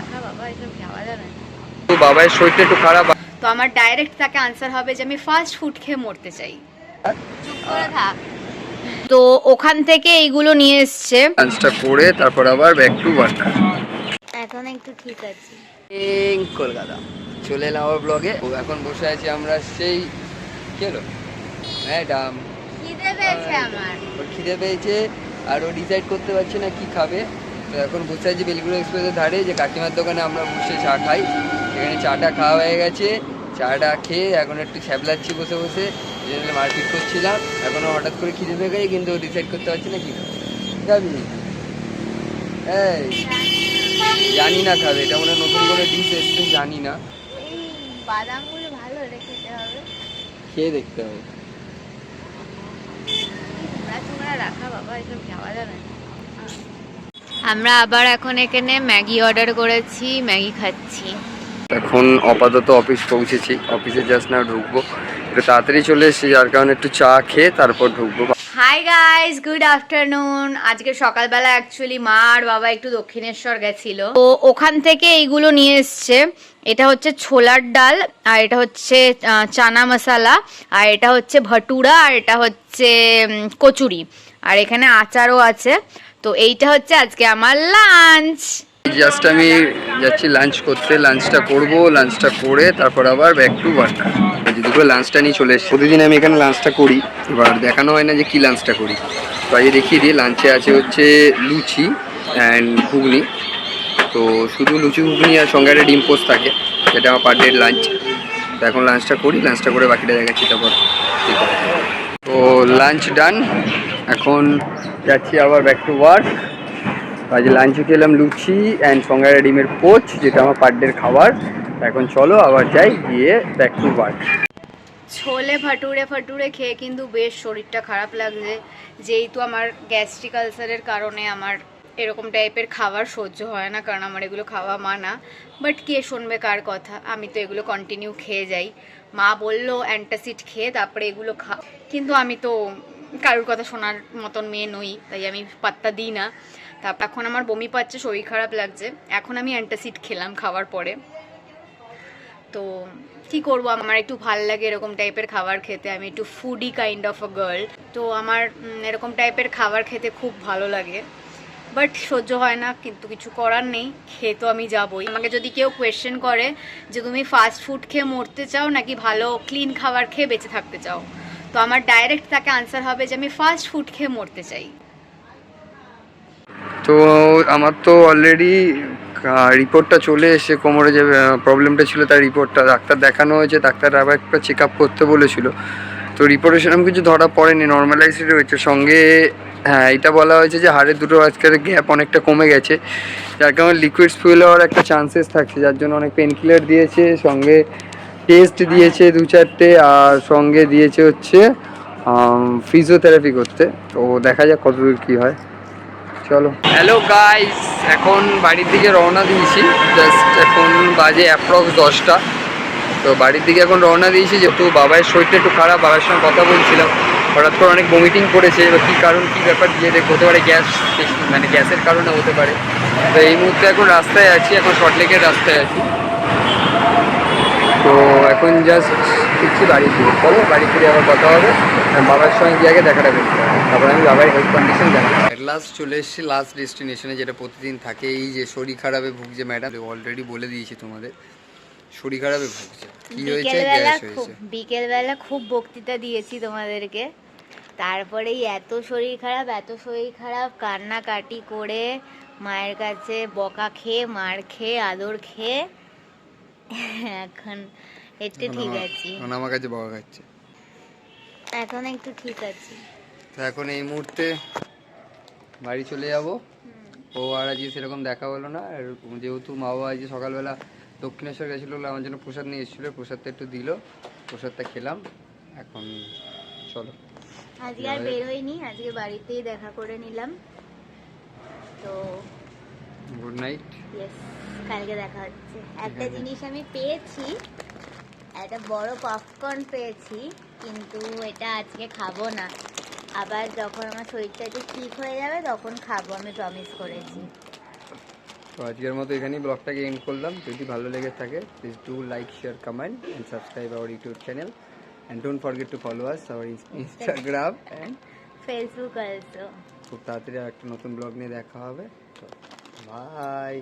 রাখা বাবা, এসব যাওয়া যাবে না। তো বাবার শরীরটা একটু খারাপ। তো আমার ডাইরেক্ট তাকে আনসার হবে যে আমি ফাস্ট ফুড খেয়ে মরতে চাই। চুপ করে থাক। তো ওখান থেকে এইগুলো নিয়ে এসছে, লাঞ্চটা করে তারপর আবার ব্যাক টু ওয়ার্ক। এখন একটু ঠিক আছে। কলকাতা চলে এলাম আমার ব্লগে। এখন বসে আছি আমরা সেই কি হলো ম্যাডাম, খিদে পেয়েছে আমার। ওর খিদে পেয়েছে আর ও ডিসাইড করতে পারছে না কি খাবে। তো এখন বসে আছি বেলগুড়ি এক্সপ্রেসের ধারে, যে কাকিমার দোকানে আমরা বসে চা খাই। এখানে চাটা খাওয়া হয়ে গেছে, চাটা খেয়ে এখন একটু ছ্যাবলাচ্ছি বসে বসে, জন্য মারপিট করছিলাম। এখনও হঠাৎ করে খিদে পেয়ে গেছে, কিন্তু ও ডিসাইড করতে পারছে না কি খাবি। এই জানি না খাবে, এটা মনে নতুন করে ডিশ এসছে, জানি না। এই বাদামগুলো ভালো রেখেতে হবে, খেয়ে দেখতে হবে। তোমরা রাখা বাবা, এসব যাওয়া যাবে না। আমরা আবার এখন এখানে ম্যাগি অর্ডার করেছি, ম্যাগি খাচ্ছি। এখন আপাতত অফিস পৌঁছেছি, অফিসে জাস্ট না ঢুকবো, একটু তাড়াতাড়ি চলে এসেছি, যার কারণে একটু চা খেয়ে তারপর ঢুকবো। Hi guys, good afternoon. আজকে সকালবেলা অ্যাকচুয়ালি মা আর বাবা একটু দক্ষিণেশ্বর গেছিল, তো ওখান থেকে এইগুলো নিয়ে এসছে। এটা হচ্ছে ছোলার ডাল, আর এটা হচ্ছে চানা মশলা, আর এটা হচ্ছে ভটুরা, আর এটা হচ্ছে কচুরি, আর এখানে আচারও আছে। তো এইটা হচ্ছে আজকে আমার লাঞ্চ। জাস্ট আমি যাচ্ছি লাঞ্চ করতে, লাঞ্চটা করব, লাঞ্চটা করে তারপর আবার ব্যাক টু ওয়ার্ক। দুপুরে লাঞ্চটা নিয়ে চলে এসেছি। প্রতিদিন আমি এখানে লাঞ্চটা করি, এবার দেখানো হয় না যে কী লাঞ্চটা করি, তো আজকে দেখিয়ে দিই। লাঞ্চে আছে হচ্ছে লুচি অ্যান্ড ঘুগনি। তো শুধু লুচি ঘুগনি আর সঙ্গে একটা ডিম পোস্ট থাকে, যেটা আমার পার ডে লাঞ্চ। তো এখন লাঞ্চটা করি, লাঞ্চটা করে বাকিটা দেখাচ্ছি তারপর ঠিক আছে। তো লাঞ্চ ডান, এখন যাচ্ছি আবার ব্যাক টু ওয়ার্ক। আজ লাঞ্চে খেলাম লুচি অ্যান্ড সঙ্গে একটা ডিমের পোচ, যেটা আমার পার ডের খাবার। এখন চলো আবার যাই, গিয়ে ব্যাক টু ওয়ার্ক। ছোলে ফাটুরে খেয়ে কিন্তু বেশ শরীরটা খারাপ লাগছে, যেহেতু আমার গ্যাস্ট্রিক আলসারের কারণে আমার এরকম টাইপের খাবার সহ্য হয় না, কারণ আমার এগুলো খাওয়া মানা। বাট কে শুনবে কার কথা, আমি তো এগুলো কন্টিনিউ খেয়ে যাই। মা বললো অ্যান্টাসিড খেয়ে তারপরে এগুলো খা, কিন্তু আমি তো কারোর কথা শোনার মতন মেয়ে নই, তাই আমি পাত্তা দিই না। তারপর এখন আমার বমি পাচ্ছে, শরীর খারাপ লাগছে, এখন আমি অ্যান্টাসিড খেলাম খাওয়ার পরে। তো কী করবো, আমার একটু ভাল লাগে এরকম টাইপের খাবার খেতে, আমি একটু foodie kind of a girl. তো আমার এরকম টাইপের খাবার খেতে খুব ভালো লাগে, বাট সহ্য হয় না, কিন্তু কিছু করার নেই, খেয়ে তো আমি যাবই। আমাকে যদি কেউ কোয়েশ্চেন করে যে তুমি ফাস্ট ফুড খেয়ে মরতে চাও নাকি ভালো ক্লিন খাবার খেয়ে বেঁচে থাকতে চাও, তো আমার ডাইরেক্ট তাকে আনসার হবে যে আমি ফাস্ট ফুড খেয়ে মরতে চাই। তো আমার তো অলরেডি রিপোর্টটা চলে এসে, কোমরে যে প্রবলেমটা ছিল তার রিপোর্টটা ডাক্তার দেখানো হয়েছে, ডাক্তার আবার একটা চেক আপ করতে বলেছিল। তো রিপোর্টে সেরকম কিছু ধরা পড়েনি, নর্মালাইজড হয়েছে। সঙ্গে হ্যাঁ, এটা বলা হয়েছে যে হাড়ের দুটো আজকের গ্যাপ অনেকটা কমে গেছে, যার কারণে লিকুইডস ফুয়েল হওয়ার একটা চান্সেস থাকছে, যার জন্য অনেক পেন কিলার দিয়েছে, সঙ্গে টেস্ট দিয়েছে 2-4টে, আর সঙ্গে দিয়েছে হচ্ছে ফিজিওথেরাপি করতে। তো দেখা যাক কতদূর কী হয়। চলো, হ্যালো গাইস, এখন বাড়ির দিকে রওনা দিয়েছি। জাস্ট এখন বাজে অ্যাপ্রক্স 10টা। তো বাড়ির দিকে এখন রওনা দিয়েছি, যেহেতু বাবার শরীরটা একটু খারাপ। বাবার সঙ্গে কথা বলছিলাম, হঠাৎ করে অনেক বমিটিং করেছে। এবার কী কারণ কী ব্যাপার গিয়ে দেখ, হতে পারে গ্যাস, মানে গ্যাসের কারণে হতে পারে। তো এই মুহূর্তে এখন রাস্তায় আছি, এখন শর্টলেকের রাস্তায় আছি। তো এখন জাস্ট ফিরছি বাড়ি ফিরে। চলো বাড়ি ফিরে আবার কথা হবে, বাবার সঙ্গে গিয়ে আগে দেখাটা করতে হবে, তারপর আমি বাবার হেলথ কন্ডিশন জানাবো। অ্যাট লাস্ট চলে এসেছি লাস্ট ডেস্টিনেশনে, যেটা প্রতিদিন থাকে। এই যে শরীর খারাপে ভুগছে ম্যাডাম, অলরেডি বলে দিয়েছি তোমাদের, শরীর খারাপে ভুগছে। কি হয়েছে? গ্যাস হয়েছে। বিকেলবেলা খুব বক্তৃতা দিয়েছি তোমাদেরকে, তারপরেই এত শরীর খারাপ, কান্নাকাটি করে মায়ের কাছে বকা খেয়ে, মার খেয়ে, আদর খেয়ে এখন একটু ঠিক আছি। আমার কাছে বকা খাচ্ছে, এখন একটু ঠিক আছি। তো এখন এই মুহূর্তে বাড়ি চলে যাব। ও আর আজকে সেরকম দেখা হলো না, আর যেহেতু মা বাবা আজকে সকালবেলা দক্ষিণেশ্বর গেছিলো, আমার জন্য প্রসাদ নিয়ে এসেছিলো, প্রসাদটা একটু দিল, প্রসাদটা খেলাম। এখন চলো, আজকে আর বেরোইনি, আজকে বাড়িতেই দেখা করে নিলাম। তো গুড নাইট। ইয়েস, কালকে দেখা হচ্ছে। একটা জিনিস আমি পেয়েছি, একটা বড় পপকর্ন পেয়েছি, কিন্তু এটা আজকে খাবো না, আবার যখন আমার শরীরটা একটু ঠিক হয়ে যাবে তখন খাবো, আমি প্রমিস করেছি। তো আজকের মতো এখানেই ব্লগটাকে এন্ড করলাম। যদি ভালো লেগে থাকে please do like share comment and subscribe our YouTube channel and don't forget to follow us our Instagram and Facebook also. খুব তাড়াতাড়ি একটা নতুন ব্লগ নিয়ে দেখা হবে। তো বাই।